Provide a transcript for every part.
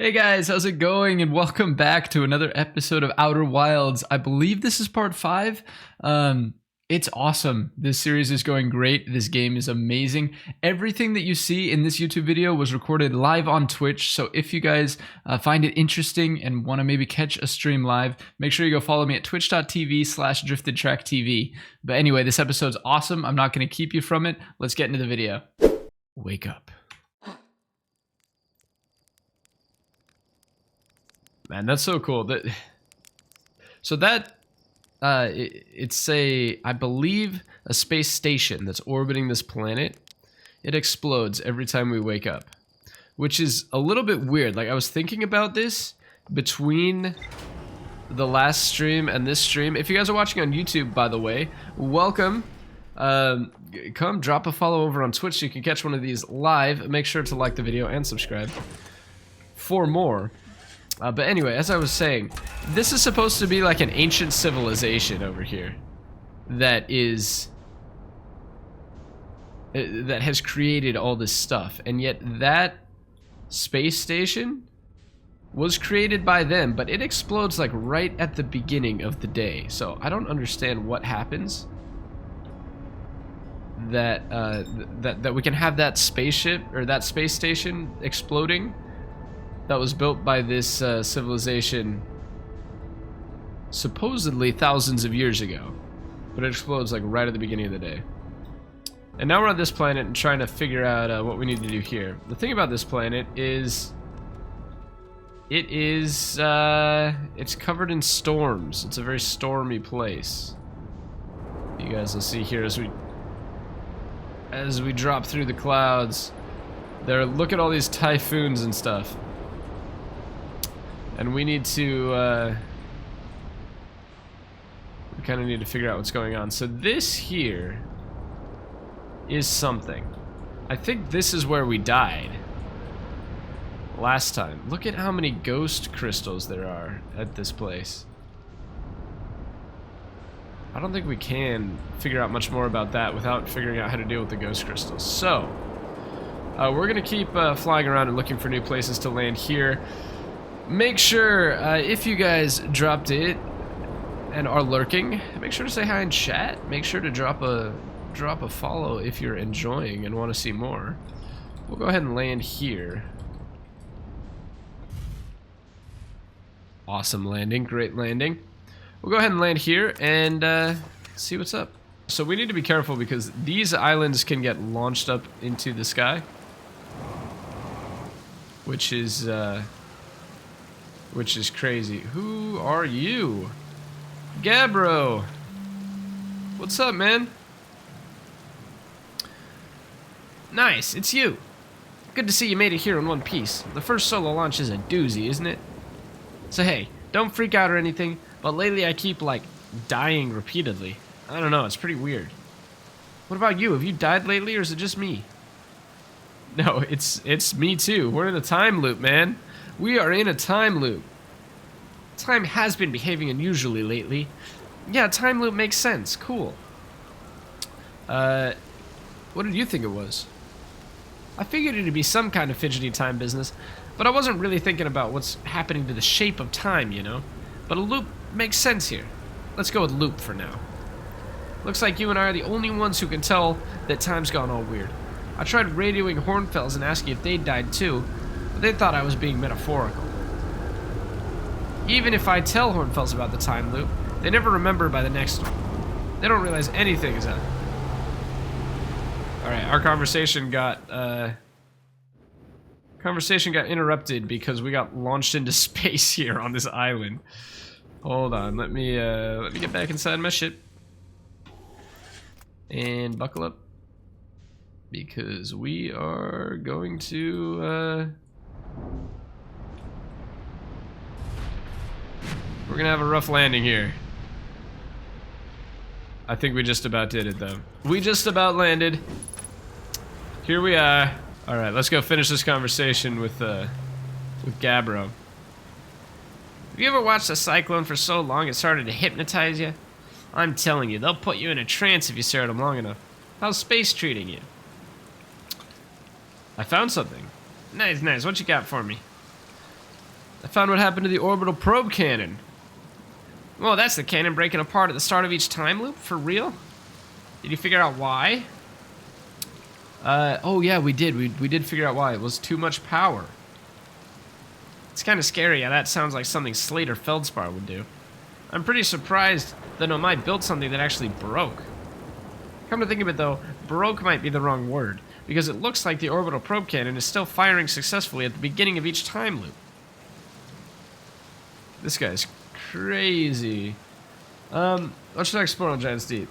Hey guys, how's it going? And welcome back to another episode of Outer Wilds. I believe this is part 5. It's awesome. This series is going great. This game is amazing. Everything that you see in this YouTube video was recorded live on Twitch. So if you guys find it interesting and want to maybe catch a stream live, make sure you go follow me at twitch.tv/driftedtracktv. But anyway, this episode's awesome. I'm not going to keep you from it. Let's get into the video. Wake up. Man, that's so cool. It's I believe, a space station that's orbiting this planet. It explodes every time we wake up, which is a little bit weird. Like, I was thinking about this between the last stream and this stream. If you guys are watching on YouTube, by the way, welcome. Come drop a follow over on Twitch so you can catch one of these live. Make sure to like the video and subscribe for more. But anyway, as I was saying, this is supposed to be like an ancient civilization over here that has created all this stuff, and yet that space station was created by them, but it explodes like right at the beginning of the day. So I don't understand what happens that we can have that spaceship or that space station exploding. That was built by this civilization supposedly thousands of years ago, but it explodes like right at the beginning of the day. And now we're on this planet and trying to figure out what we need to do here. The thing about this planet is it's covered in storms. It's a very stormy place. You guys will see here as we drop through the clouds. Look at all these typhoons and stuff. And we need to, we kind of need to figure out what's going on. So this here is something. I think this is where we died last time. Look at how many ghost crystals there are at this place. I don't think we can figure out much more about that without figuring out how to deal with the ghost crystals. So, we're going to keep flying around and looking for new places to land here. Make sure, if you guys dropped it and are lurking, make sure to say hi in chat. Make sure to drop a follow if you're enjoying and want to see more. We'll go ahead and land here. Awesome landing, great landing. We'll go ahead and land here and see what's up. So we need to be careful because these islands can get launched up into the sky, which is crazy. Who are you? Gabbro! What's up, man? Nice, it's you. Good to see you made it here in one piece. The first solo launch is a doozy, isn't it? So hey, don't freak out or anything, but lately I keep, like, dying repeatedly. I don't know, it's pretty weird. What about you? Have you died lately, or is it just me? No, it's me too. We're in a time loop, man. We are in a time loop. Time has been behaving unusually lately. Yeah, time loop makes sense. Cool. What did you think it was? I figured it'd be some kind of fidgety time business, but I wasn't really thinking about what's happening to the shape of time, you know? But a loop makes sense here. Let's go with loop for now. Looks like you and I are the only ones who can tell that time's gone all weird. I tried radioing Hornfells and asking if they died too, but they thought I was being metaphorical. Even if I tell Hornfells about the time loop, they never remember by the next one. They don't realize anything is happening. Alright, our conversation got interrupted because we got launched into space here on this island. Hold on, let me get back inside my ship. And buckle up. Because we are going to, we're gonna have a rough landing here. I think we just about did it, though. We just about landed. Here we are. Alright, let's go finish this conversation with Gabbro. Have you ever watched a cyclone for so long it started to hypnotize you? I'm telling you, they'll put you in a trance if you stare at them long enough. How's space treating you? I found something. Nice, nice. What you got for me? I found what happened to the orbital probe cannon. Well, that's the cannon breaking apart at the start of each time loop? For real? Did you figure out why? Oh yeah, we did. We did figure out why. It was too much power. It's kind of scary. Yeah, that sounds like something Slate or Feldspar would do. I'm pretty surprised that NOMAI built something that actually broke. Come to think of it though, broke might be the wrong word, because it looks like the orbital probe cannon is still firing successfully at the beginning of each time loop. This guy's crazy. What should I explore on Giant's Deep?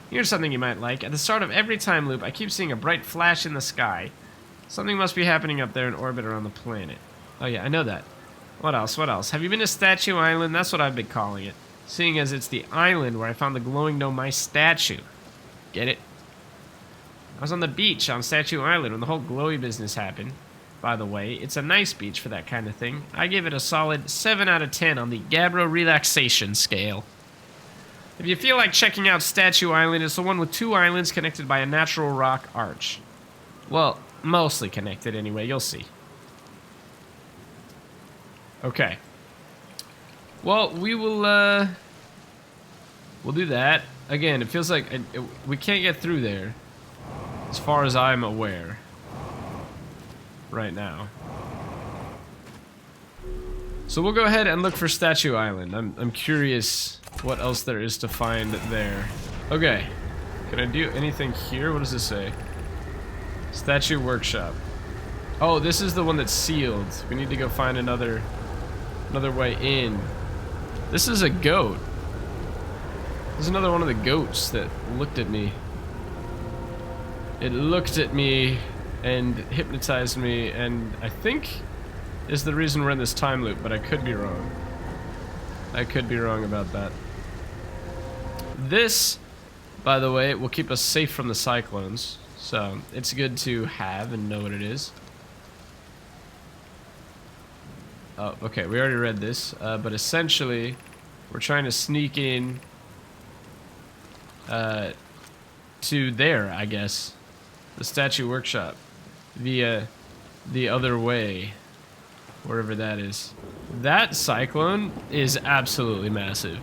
Here's something you might like. At the start of every time loop, I keep seeing a bright flash in the sky. Something must be happening up there in orbit around the planet. Oh yeah, I know that. What else? What else? Have you been to Statue Island? That's what I've been calling it. Seeing as it's the island where I found the glowing NOMAI statue. Get it? I was on the beach on Statue Island when the whole glowy business happened. By the way, it's a nice beach for that kind of thing. I give it a solid 7 out of 10 on the Gabbro relaxation scale. If you feel like checking out Statue Island, it's the one with 2 islands connected by a natural rock arch. Well, mostly connected anyway, you'll see. Okay. Well, we'll do that. Again, it feels like we can't get through there, as far as I'm aware, right now. So we'll go ahead and look for Statue Island. I'm curious what else there is to find there. Okay. Can I do anything here? What does this say? Statue Workshop. Oh, this is the one that's sealed. We need to go find another way in. This is a goat. This is another one of the goats that looked at me. It looked at me and hypnotized me, and I think is the reason we're in this time loop, but I could be wrong. I could be wrong about that. This, by the way, will keep us safe from the cyclones, so it's good to have and know what it is. Oh, okay, we already read this, but essentially, we're trying to sneak in to there, I guess. The Statue Workshop. Via the other way. Wherever that is. That cyclone is absolutely massive.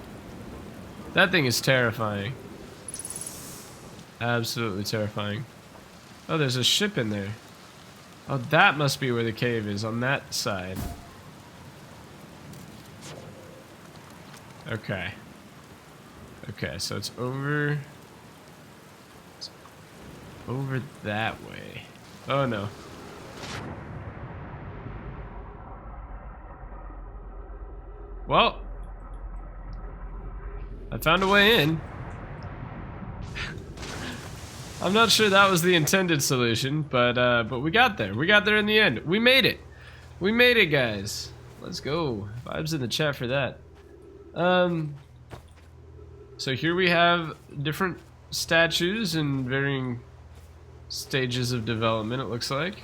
That thing is terrifying. Absolutely terrifying. Oh, there's a ship in there. Oh, that must be where the cave is, on that side. Okay. Okay, so it's over that way. Oh no. Well, I found a way in. I'm not sure that was the intended solution, but we got there. We got there in the end. We made it. We made it, guys. Let's go. Vibes in the chat for that. So here we have different statues in varying stages of development, it looks like.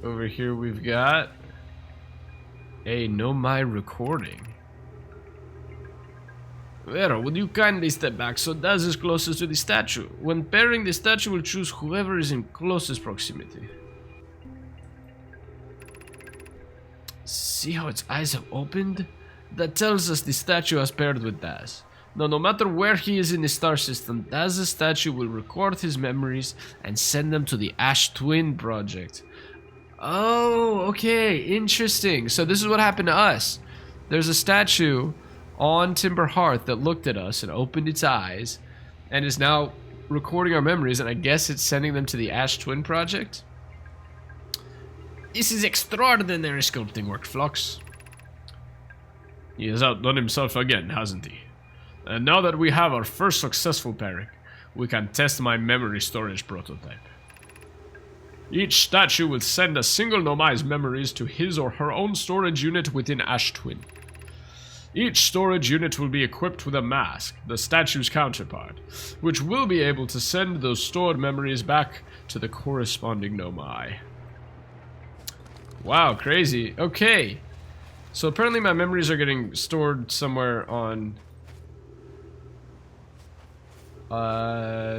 Over here we've got a NOMAI recording. Vera, would you kindly step back so Daz is closest to the statue? When pairing, the statue will choose whoever is in closest proximity. See how its eyes have opened? That tells us the statue has paired with Daz. Now, no matter where he is in the star system, Daz's statue will record his memories and send them to the Ash Twin project. Oh, okay, interesting. So this is what happened to us. There's a statue on Timber Hearth that looked at us and opened its eyes and is now recording our memories, and I guess it's sending them to the Ash Twin project? This is extraordinary sculpting work, Flux. He has outdone himself again, hasn't he? And now that we have our first successful pairing, we can test my memory storage prototype. Each statue will send a single NOMAI's memories to his or her own storage unit within Ash Twin. Each storage unit will be equipped with a mask, the statue's counterpart, which will be able to send those stored memories back to the corresponding NOMAI. Wow, crazy. Okay. So apparently my memories are getting stored somewhere on...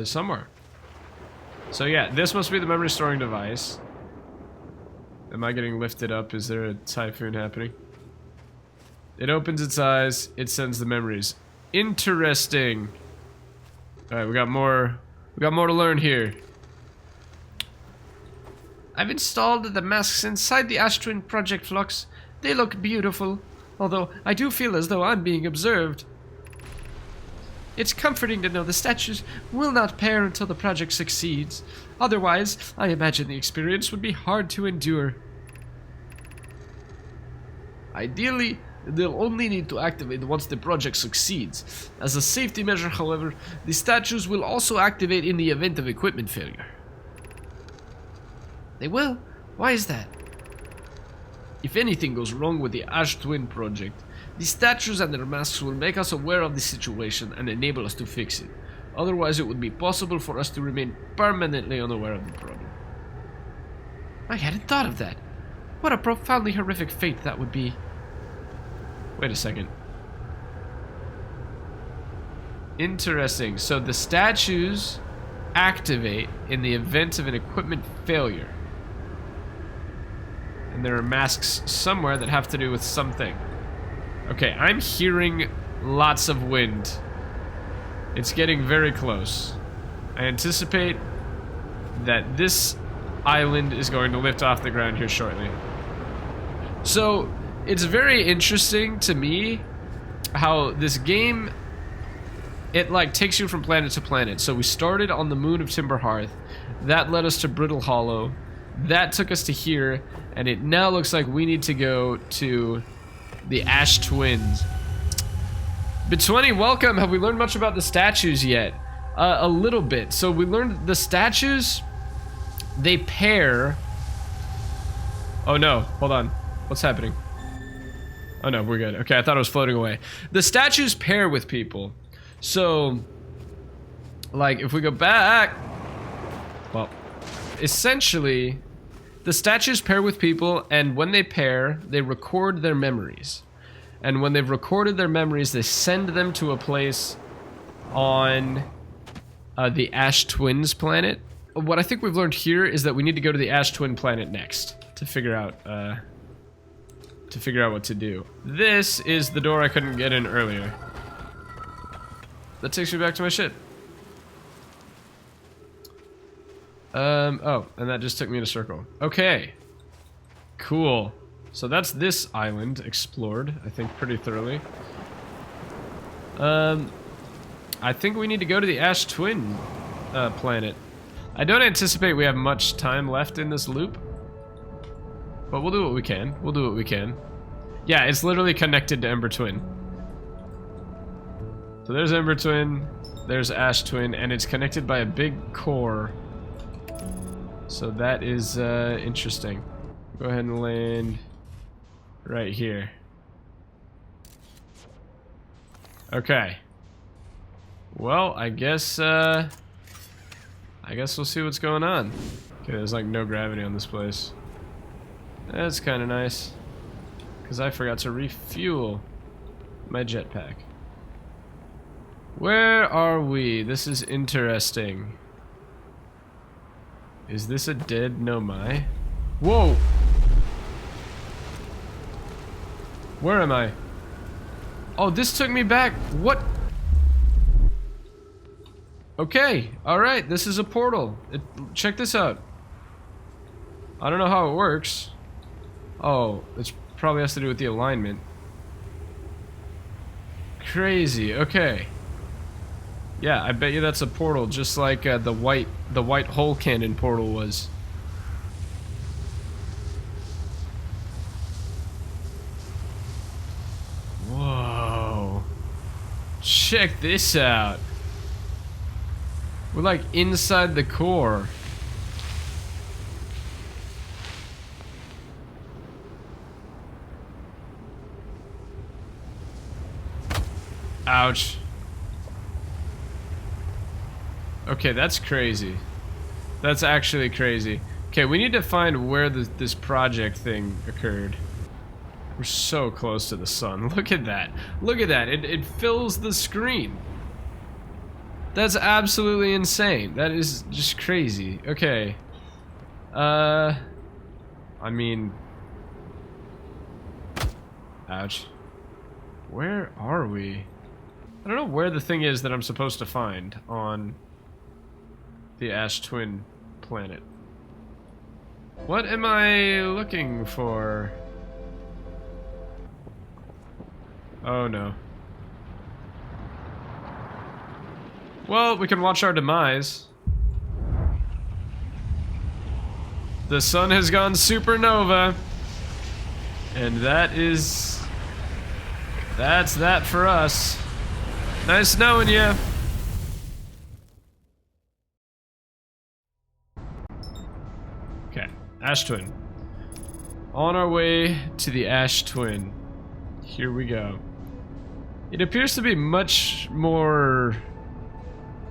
somewhere. So yeah, this must be the memory storing device. Am I getting lifted up? Is there a typhoon happening? It opens its eyes. It sends the memories. Interesting. Alright, we got more to learn here. I've installed the masks inside the Ash Twin Project Flux. They look beautiful, although I do feel as though I'm being observed. It's comforting to know the statues will not pair until the project succeeds. Otherwise, I imagine the experience would be hard to endure. Ideally, they'll only need to activate once the project succeeds. As a safety measure, however, the statues will also activate in the event of equipment failure. They will? Why is that? If anything goes wrong with the Ash Twin project, the statues and their masks will make us aware of the situation and enable us to fix it. Otherwise, it would be possible for us to remain permanently unaware of the problem. I hadn't thought of that. What a profoundly horrific fate that would be. Wait a second. Interesting. So the statues activate in the event of an equipment failure. And there are masks somewhere that have to do with something. Okay, I'm hearing lots of wind. It's getting very close. I anticipate that this island is going to lift off the ground here shortly. So, it's very interesting to me how this game, it like takes you from planet to planet. So we started on the moon of Timber Hearth. That led us to Brittle Hollow. That took us to here, and it now looks like we need to go to the Ash Twins. B20, welcome. Have we learned much about the statues yet? A little bit. So we learned the statues, they pair. Oh no, hold on. What's happening? Oh no, we're good. Okay, I thought it was floating away. The statues pair with people. So, like, if we go back, well, essentially, the statues pair with people, and when they pair, they record their memories. And when they've recorded their memories, they send them to a place on the Ash Twins planet. What I think we've learned here is that we need to go to the Ash Twin planet next to figure out what to do. This is the door I couldn't get in earlier. That takes me back to my ship. Oh, and that just took me in a circle. Okay. Cool. So that's this island explored, I think, pretty thoroughly. I think we need to go to the Ash Twin planet. I don't anticipate we have much time left in this loop. But we'll do what we can. We'll do what we can. Yeah, it's literally connected to Ember Twin. So there's Ember Twin, there's Ash Twin, and it's connected by a big core. So that is interesting. Go ahead and land right here. Okay. Well, I guess we'll see what's going on. Okay, there's like no gravity on this place. That's kind of nice. Because I forgot to refuel my jetpack. Where are we? This is interesting. Is this a dead NOMAI? Whoa! Where am I? Oh, this took me back. What? Okay, alright, this is a portal. Check this out. I don't know how it works. Oh, it probably has to do with the alignment. Crazy, okay. Yeah, I bet you that's a portal, just like the white hole cannon portal was. Whoa. Check this out. We're like inside the core. Ouch. Okay, that's crazy. That's actually crazy. Okay, we need to find where this project thing occurred. We're so close to the sun. Look at that. Look at that. It fills the screen. That's absolutely insane. That is just crazy. Okay. I'm I mean... Ouch. Where are we? I don't know where the thing is that I'm supposed to find on the Ash Twin planet. What am I looking for? Oh no. Well, we can watch our demise. The sun has gone supernova. And that's that for us. Nice knowing you. Okay, Ash Twin. On our way to the Ash Twin. Here we go. It appears to be much more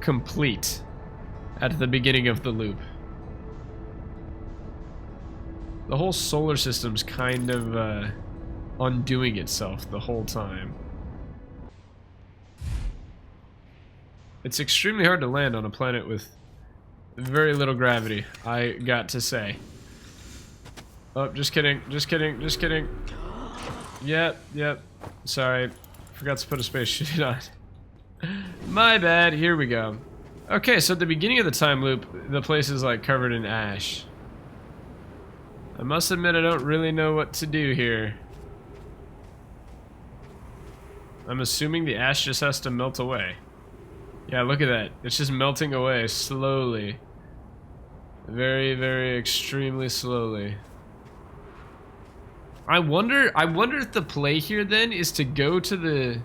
complete at the beginning of the loop. The whole solar system's kind of undoing itself the whole time. It's extremely hard to land on a planet with very little gravity, I got to say. Oh, just kidding, just kidding, just kidding. Yep, yep. Sorry. Forgot to put a spacesuit on. My bad, here we go. Okay, so at the beginning of the time loop, the place is like covered in ash. I must admit I don't really know what to do here. I'm assuming the ash just has to melt away. Yeah, look at that. It's just melting away slowly. Very, very extremely slowly. I wonder if the play here then is to go to the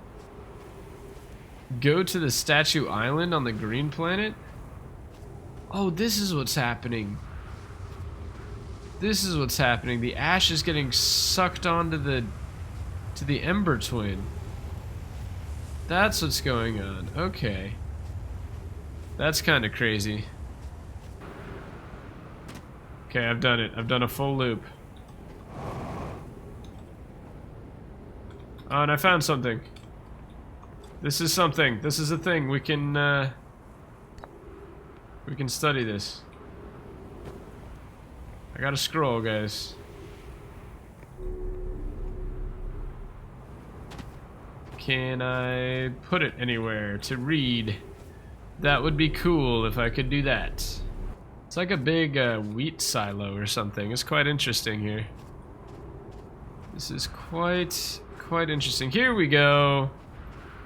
Statue Island on the green planet. Oh, this is what's happening. This is what's happening. The ash is getting sucked onto the Ember Twin. That's what's going on. Okay. That's kind of crazy. Okay, I've done it. I've done a full loop. Oh, and I found something. This is something. This is a thing. We can study this. I got a scroll, guys. Can I put it anywhere to read? That would be cool if I could do that. It's like a big wheat silo or something. It's quite interesting here. This is quite interesting. Here we go.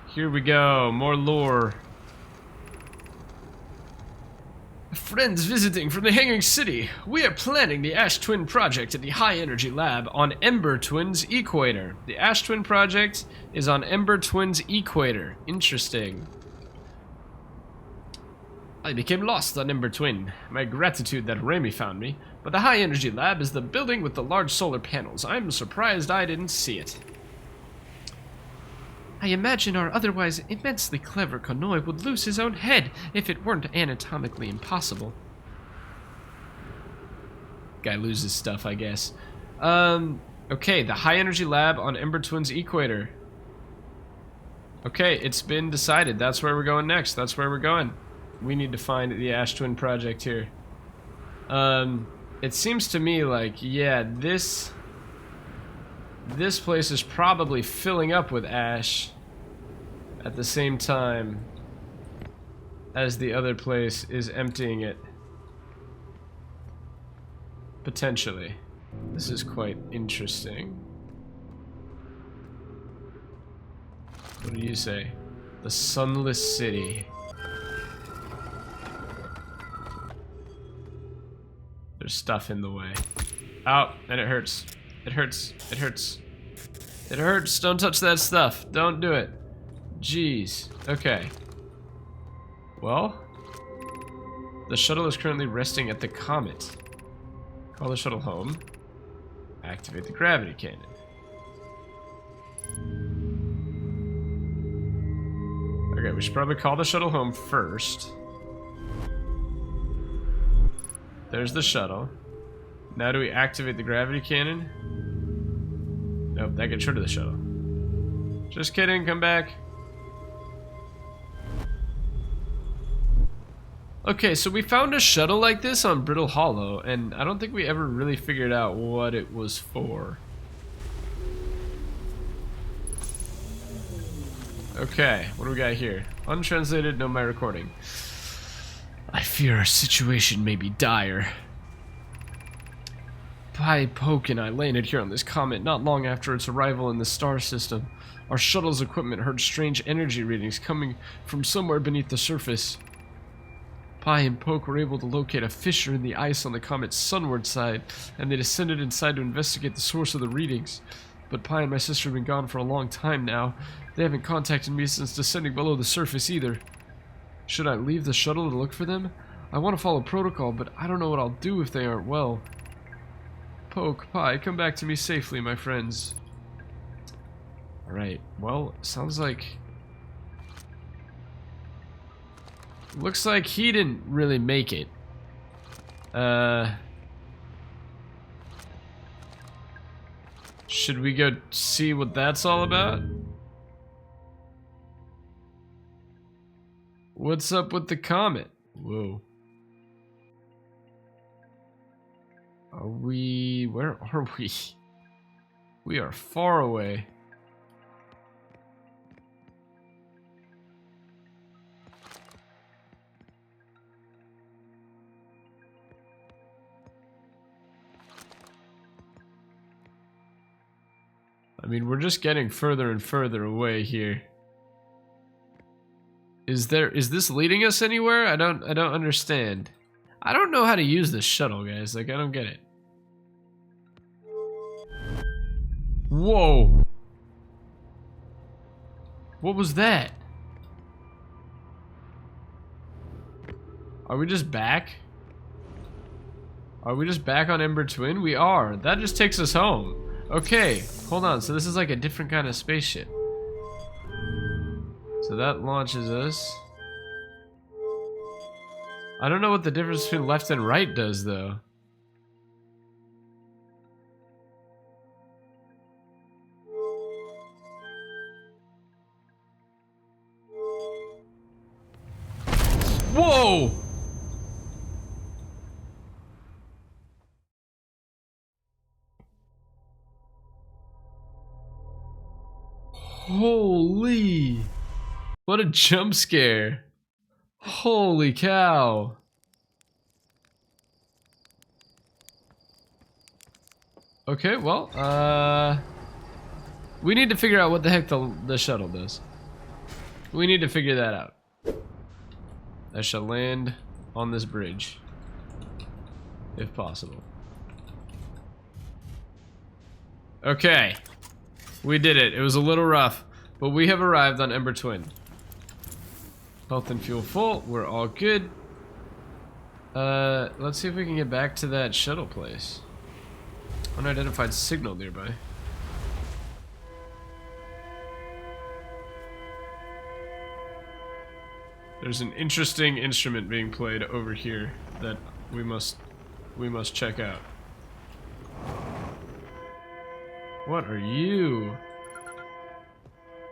Here we go. More lore. Friends visiting from the Hanging City. We are planning the Ash Twin project at the High Energy Lab on Ember Twin's equator. The Ash Twin project is on Ember Twin's equator. Interesting. I became lost on Ember Twin. My gratitude that Remy found me. But the High Energy Lab is the building with the large solar panels. I'm surprised I didn't see it. I imagine our otherwise immensely clever Konoi would lose his own head if it weren't anatomically impossible. Guy loses stuff, I guess. Okay, the High Energy Lab on Ember Twin's equator. Okay, it's been decided. That's where we're going next. That's where we're going. We need to find the Ash Twin project here. It seems to me like, yeah, this place is probably filling up with ash at the same time as the other place is emptying it. Potentially. This is quite interesting. What do you say? The Sunless City. There's stuff in the way. Ow, and it hurts. It hurts. It hurts. It hurts. Don't touch that stuff. Don't do it. Jeez. Okay. Well, the shuttle is currently resting at the comet. Call the shuttle home. Activate the gravity cannon. Okay, we should probably call the shuttle home first. There's the shuttle. Now do we activate the gravity cannon? Nope, that gets rid of the shuttle. Just kidding, come back. Okay, so we found a shuttle like this on Brittle Hollow, and I don't think we ever really figured out what it was for. Okay, what do we got here? Untranslated, NOMAI recording. I fear our situation may be dire. Pi, Poke, and I landed here on this comet not long after its arrival in the star system. Our shuttle's equipment heard strange energy readings coming from somewhere beneath the surface. Pi and Poke were able to locate a fissure in the ice on the comet's sunward side, and they descended inside to investigate the source of the readings. But Pi and my sister have been gone for a long time now. They haven't contacted me since descending below the surface either. Should I leave the shuttle to look for them? I want to follow protocol, but I don't know what I'll do if they aren't well. Poke, Pi, come back to me safely, my friends. Alright, well, sounds like... Looks like he didn't really make it. Should we go see what that's all about? What's up with the comet? Whoa. Are we... Where are we? We are far away. I mean, we're just getting further and further away here. Is this leading us anywhere? I don't understand. I don't know how to use this shuttle, guys. Like, I don't get it. Whoa. What was that? Are we just back? Are we just back on Ember Twin? We are. That just takes us home. Okay, hold on. So this is like a different kind of spaceship. So that launches us. I don't know what the difference between left and right does, though. Whoa! Holy! What a jump scare. Holy cow. Okay, well, we need to figure out what the heck the shuttle does. We need to figure that out. I shall land on this bridge, if possible. Okay, we did it. It was a little rough, but we have arrived on Ember Twin. Health and fuel full. We're all good. Let's see if we can get back to that shuttle place. Unidentified signal nearby. There's an interesting instrument being played over here that we must check out. What are you?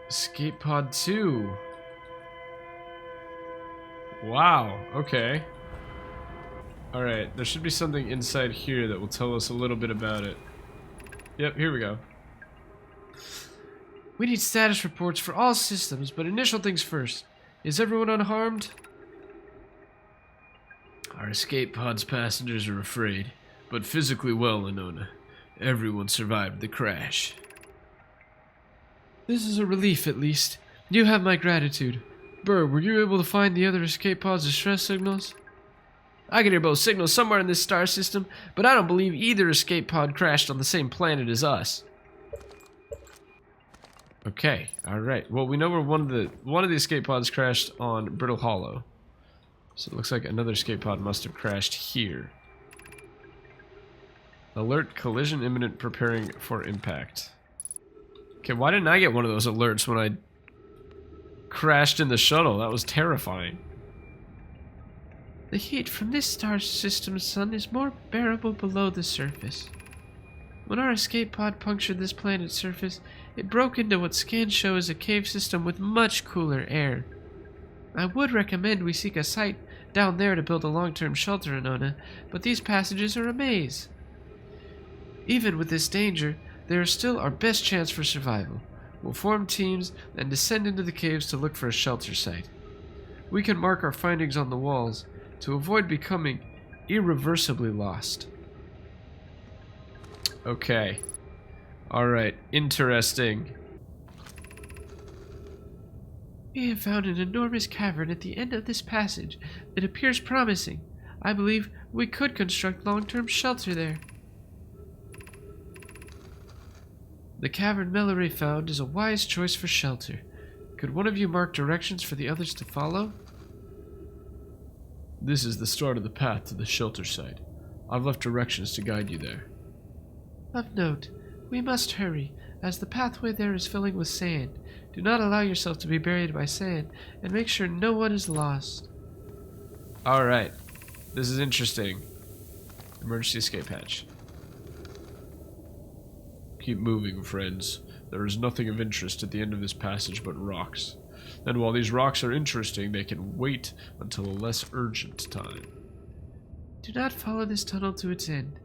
Escape pod 2. Wow, okay. Alright, there should be something inside here that will tell us a little bit about it. Yep, here we go. We need status reports for all systems, but initial things first. Is everyone unharmed? Our escape pod's passengers are afraid, but physically well, Anona. Everyone survived the crash. This is a relief, at least. You have my gratitude. Burr, were you able to find the other escape pod's distress signals? I can hear both signals somewhere in this star system, but I don't believe either escape pod crashed on the same planet as us. Okay, alright. Well, we know where one of the escape pods crashed on Brittle Hollow. So it looks like another escape pod must have crashed here. Alert, collision imminent, preparing for impact. Okay, why didn't I get one of those alerts when I crashed in the shuttle? That was terrifying. The heat from this star system's sun is more bearable below the surface. When our escape pod punctured this planet's surface, it broke into what scans show as a cave system with much cooler air. I would recommend we seek a site down there to build a long-term shelter in Ona, but these passages are a maze. Even with this danger, they are still our best chance for survival. We'll form teams and descend into the caves to look for a shelter site. We can mark our findings on the walls to avoid becoming irreversibly lost. Okay. Alright, interesting. We have found an enormous cavern at the end of this passage. It appears promising. I believe we could construct long-term shelter there. The cavern Melloray found is a wise choice for shelter. Could one of you mark directions for the others to follow? This is the start of the path to the shelter site. I've left directions to guide you there. Of note, we must hurry, as the pathway there is filling with sand. Do not allow yourself to be buried by sand, and make sure no one is lost. Alright, this is interesting. Emergency escape hatch. Keep moving, friends. There is nothing of interest at the end of this passage but rocks. And while these rocks are interesting, they can wait until a less urgent time. Do not follow this tunnel to its end.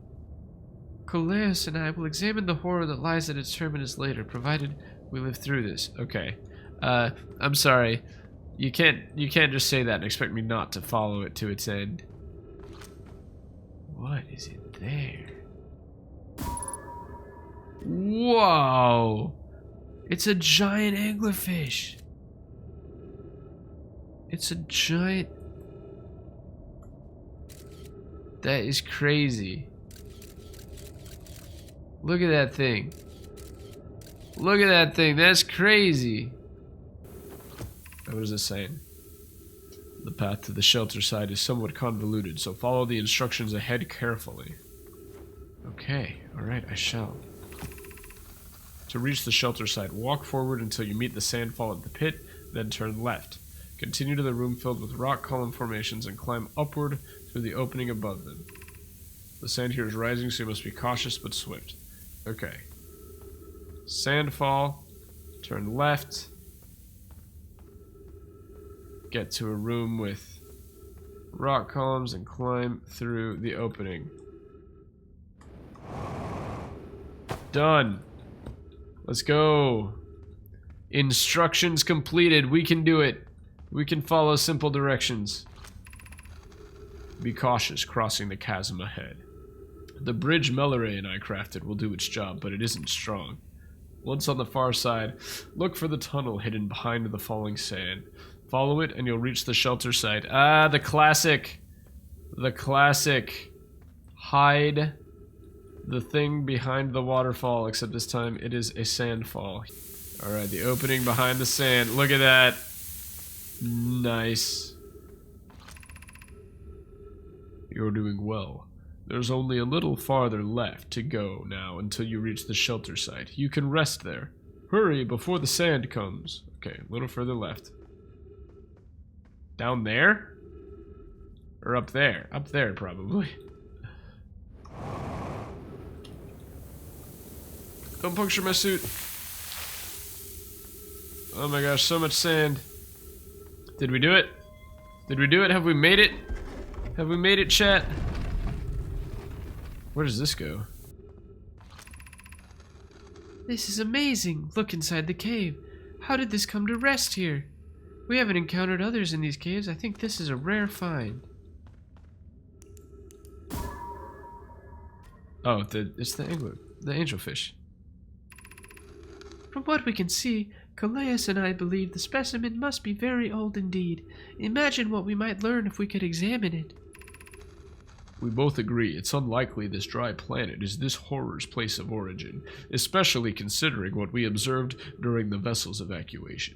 Coleus and I will examine the horror that lies at its terminus later, provided we live through this. Okay. I'm sorry. You can't just say that and expect me not to follow it to its end. What is in there? Whoa! It's a giant anglerfish. It's a giant... That is crazy. Look at that thing. Look at that thing. That's crazy. What is it saying? The path to the shelter site is somewhat convoluted, so follow the instructions ahead carefully. Okay, alright, I shall. To reach the shelter site, walk forward until you meet the sandfall at the pit, then turn left. Continue to the room filled with rock column formations and climb upward through the opening above them. The sand here is rising, so you must be cautious but swift. Okay. Sandfall. Turn left. Get to a room with rock columns and climb through the opening. Done. Let's go. Instructions completed. We can do it. We can follow simple directions. Be cautious crossing the chasm ahead. The bridge Melloray and I crafted will do its job, but it isn't strong. Once on the far side, look for the tunnel hidden behind the falling sand. Follow it and you'll reach the shelter site. Ah, the classic. The classic. Hide the thing behind the waterfall, except this time it is a sandfall. Alright, the opening behind the sand. Look at that. Nice. You're doing well. There's only a little farther left to go now until you reach the shelter site. You can rest there. Hurry before the sand comes. Okay, a little further left. Down there? Or up there? Up there, probably. Don't puncture my suit. Oh my gosh, so much sand. Did we do it? Did we do it? Have we made it? Have we made it, chat? Where does this go? This is amazing. Look inside the cave. How did this come to rest here? We haven't encountered others in these caves. I think this is a rare find. Oh, it's the angelfish. From what we can see, Coleus and I believe the specimen must be very old indeed. Imagine what we might learn if we could examine it. We both agree it's unlikely this dry planet is this horror's place of origin, especially considering what we observed during the vessel's evacuation.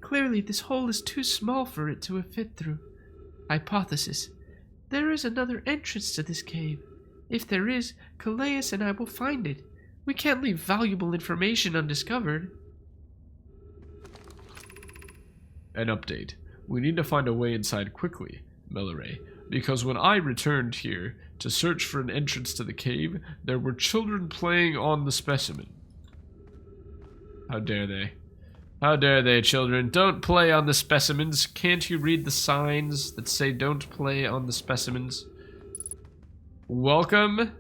Clearly, this hole is too small for it to have fit through. Hypothesis. There is another entrance to this cave. If there is, Coleus and I will find it. We can't leave valuable information undiscovered. An update. We need to find a way inside quickly, Melloray, because when I returned here to search for an entrance to the cave, there were children playing on the specimen. How dare they? How dare they, children? Don't play on the specimens. Can't you read the signs that say don't play on the specimens? Welcome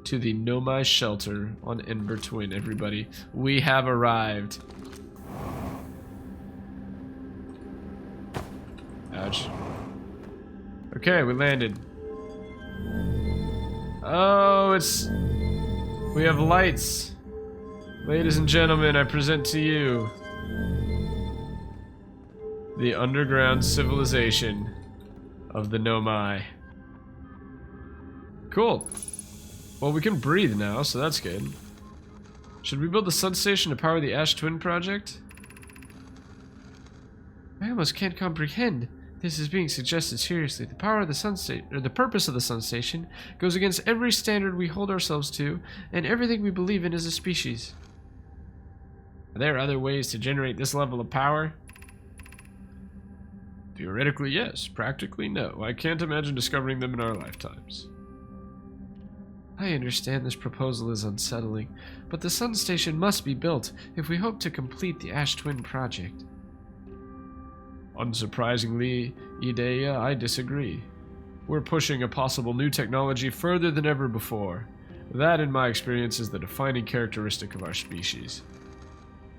to the NOMAI shelter on Ember Twin, everybody. We have arrived. Ouch. Okay, we landed. Oh, we have lights. Ladies and gentlemen, I present to you the underground civilization of the NOMAI. Cool. Well, we can breathe now, so that's good. Should we build the sun station to power the Ash Twin project? I almost can't comprehend. This is being suggested seriously. The power of the sun station, or the purpose of the sun station, goes against every standard we hold ourselves to, and everything we believe in as a species. Are there other ways to generate this level of power? Theoretically, yes. Practically, no. I can't imagine discovering them in our lifetimes. I understand this proposal is unsettling, but the sun station must be built if we hope to complete the Ash Twin project. Unsurprisingly, Ideya, I disagree. We're pushing a possible new technology further than ever before. That, in my experience, is the defining characteristic of our species.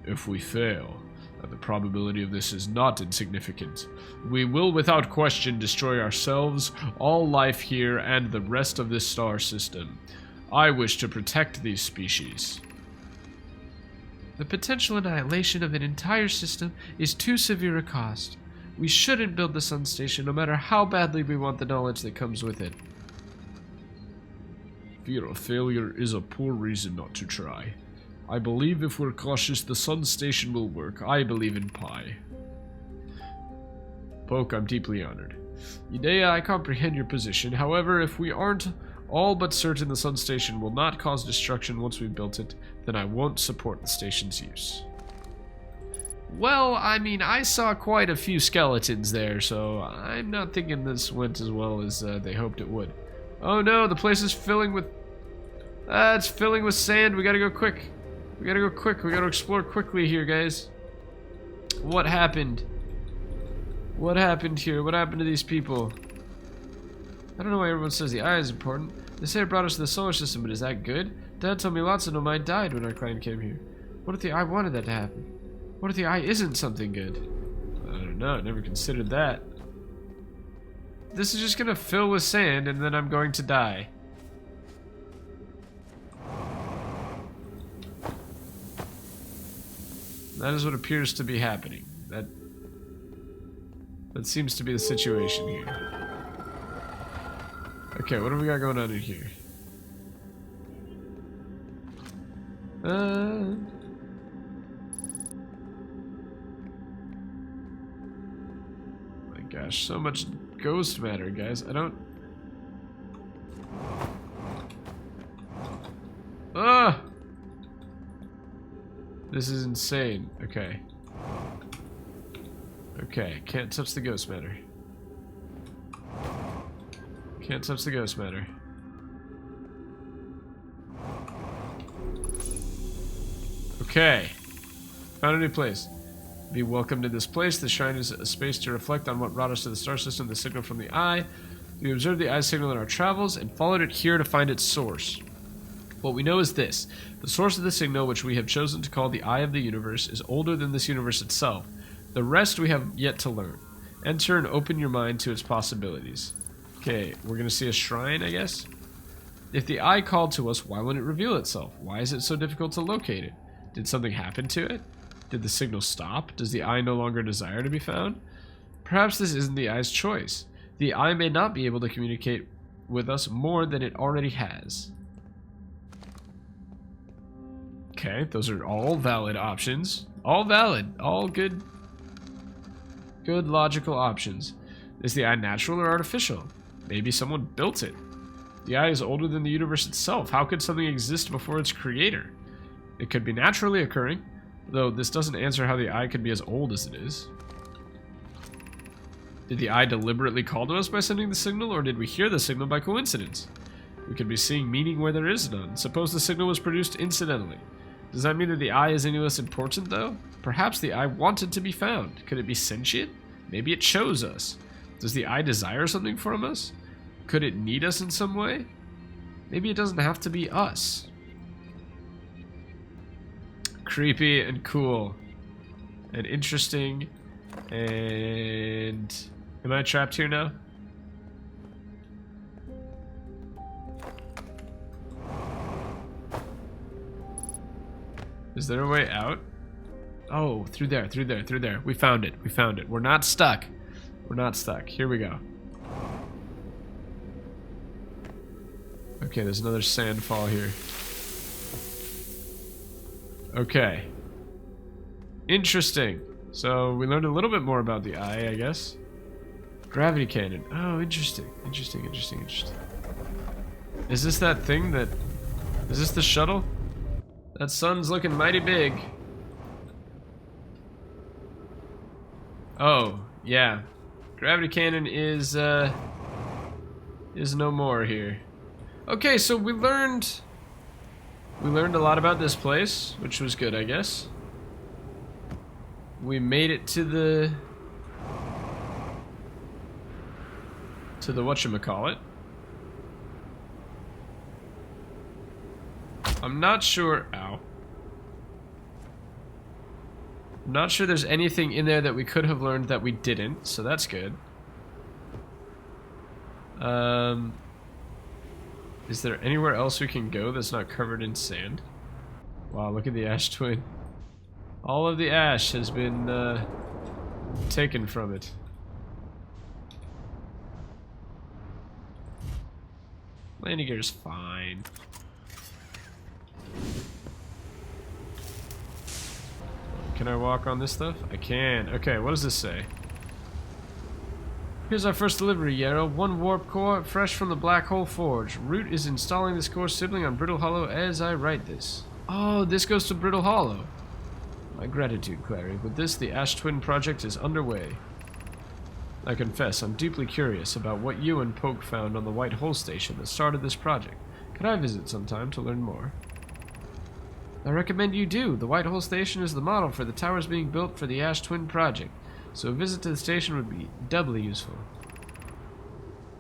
If we fail, and the probability of this is not insignificant, we will without question destroy ourselves, all life here, and the rest of this star system. I wish to protect these species. The potential annihilation of an entire system is too severe a cost. We shouldn't build the sun station, no matter how badly we want the knowledge that comes with it. Fear of failure is a poor reason not to try. I believe if we're cautious, the sun station will work. I believe in Pi. Poke, I'm deeply honored. Ideya, I comprehend your position. However, if we aren't all but certain the sun station will not cause destruction once we've built it, then I won't support the station's use. Well, I mean, I saw quite a few skeletons there, so I'm not thinking this went as well as they hoped it would. Oh no, the place is filling with... it's filling with sand. We gotta go quick. We gotta go quick. We gotta explore quickly here, guys. What happened? What happened here? What happened to these people? I don't know why everyone says the eye is important. They say it brought us to the solar system, but is that good? Dad told me lots of NOMAI died when our clan came here. What if the eye wanted that to happen? What if the eye isn't something good? I don't know. I never considered that. This is just gonna fill with sand, and then I'm going to die. That is what appears to be happening. That seems to be the situation here. Okay, what do we got going on in here? My gosh, so much ghost matter, guys. I don't... Ah! This is insane. Okay. Okay, can't touch the ghost matter. Can't touch the ghost matter. Okay. Found a new place. Be welcome to this place. The shrine is a space to reflect on what brought us to the star system, the signal from the eye. We observed the eye signal in our travels and followed it here to find its source. What we know is this. The source of the signal, which we have chosen to call the Eye of the Universe, is older than this universe itself. The rest we have yet to learn. Enter and open your mind to its possibilities. Okay, we're going to see a shrine, I guess? If the eye called to us, why wouldn't it reveal itself? Why is it so difficult to locate it? Did something happen to it? Did the signal stop? Does the eye no longer desire to be found? Perhaps this isn't the eye's choice. The eye may not be able to communicate with us more than it already has. Okay, those are all valid options. All valid. All good logical options. Is the eye natural or artificial? Maybe someone built it. The eye is older than the universe itself. How could something exist before its creator? It could be naturally occurring, though this doesn't answer how the eye could be as old as it is. Did the eye deliberately call to us by sending the signal, or did we hear the signal by coincidence? We could be seeing meaning where there is none. Suppose the signal was produced incidentally. Does that mean that the eye is any less important, though? Perhaps the eye wanted to be found. Could it be sentient? Maybe it chose us. Does the eye desire something from us? Could it need us in some way? Maybe it doesn't have to be us. Creepy and cool. And interesting. And... am I trapped here now? Is there a way out? Oh, through there, through there, through there. We found it, we found it. We're not stuck. We're not stuck. Here we go. Okay, there's another sand fall here. Okay. Interesting. So, we learned a little bit more about the eye, I guess. Gravity cannon. Oh, interesting. Interesting, interesting, interesting. Is this that thing that... is this the shuttle? That sun's looking mighty big. Oh, yeah. Gravity cannon is no more here. Okay, so we learned a lot about this place, which was good, I guess. We made it to the whatchamacallit. I'm not sure. Ow. I'm not sure there's anything in there that we could have learned that we didn't, so that's good. Is there anywhere else we can go that's not covered in sand? Wow, look at the ash twin. All of the ash has been taken from it. Landing gear's fine. Can I walk on this stuff? I can. Okay, what does this say? Here's our first delivery, Yarrow. 1 warp core, fresh from the Black Hole Forge. Root is installing this core sibling on Brittle Hollow as I write this. Oh, this goes to Brittle Hollow. My gratitude, Clary. With this, the Ash Twin project is underway. I confess, I'm deeply curious about what you and Poke found on the White Hole Station that started this project. Could I visit sometime to learn more? I recommend you do. The White Hole Station is the model for the towers being built for the Ash Twin project, so a visit to the station would be doubly useful.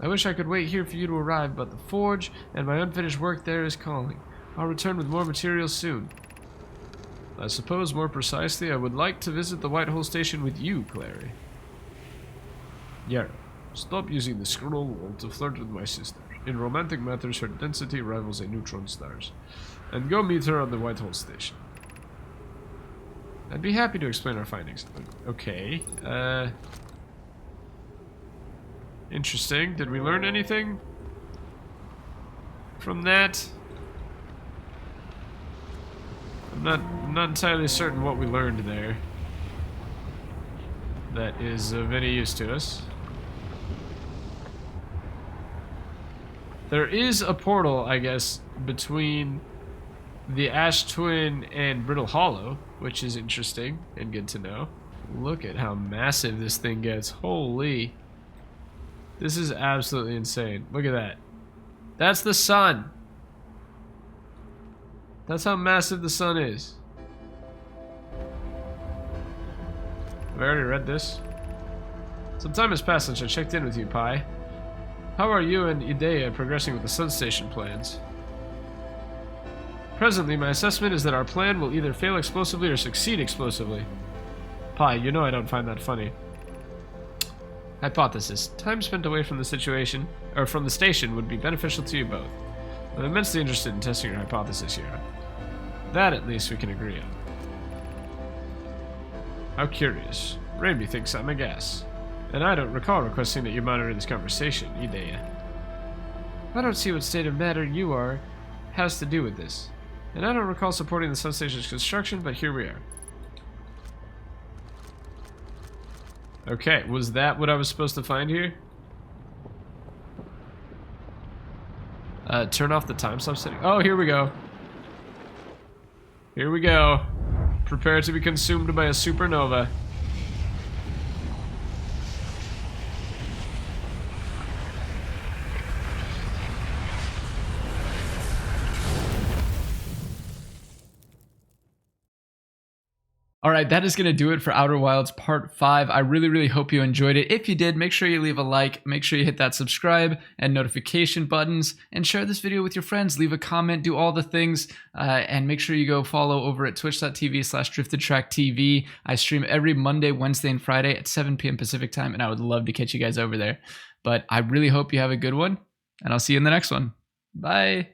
I wish I could wait here for you to arrive, but the forge and my unfinished work there is calling. I'll return with more materials soon. I suppose, more precisely, I would like to visit the White Hole Station with you, Clary. Yarrow, stop using the scroll wall to flirt with my sister. In romantic matters, her density rivals a neutron star's. And go meet her on the White Hole Station. I'd be happy to explain our findings. Okay. Interesting. Did we learn anything from that? I'm not entirely certain what we learned there that is of any use to us. There is a portal, I guess, between the Ash Twin and Brittle Hollow, which is interesting and good to know. Look at how massive this thing gets. Holy. This is absolutely insane. Look at that. That's the sun. That's how massive the sun is. Have I already read this? Some time has passed since I checked in with you, Pi. How are you and Idea progressing with the Sun Station plans? Presently, my assessment is that our plan will either fail explosively or succeed explosively. Pi, you know I don't find that funny. Hypothesis. Time spent away from the situation, or from the station, would be beneficial to you both. I'm immensely interested in testing your hypothesis here. That, at least, we can agree on. How curious. Raimi thinks I'm a gas. And I don't recall requesting that you monitor this conversation, Idea. I don't see what state of matter you are has to do with this. And I don't recall supporting the Sun Station's construction, but here we are. Okay, was that what I was supposed to find here? Turn off the time stop setting. Oh, here we go. Here we go. Prepare to be consumed by a supernova. All right, that is going to do it for Outer Wilds Part 5. I really hope you enjoyed it. If you did, make sure you leave a like, make sure you hit that subscribe and notification buttons, and share this video with your friends. Leave a comment, do all the things, and make sure you go follow over at twitch.tv/driftedtracktv. I stream every Monday, Wednesday, and Friday at 7 p.m. Pacific time, and I would love to catch you guys over there. But I really hope you have a good one, and I'll see you in the next one. Bye.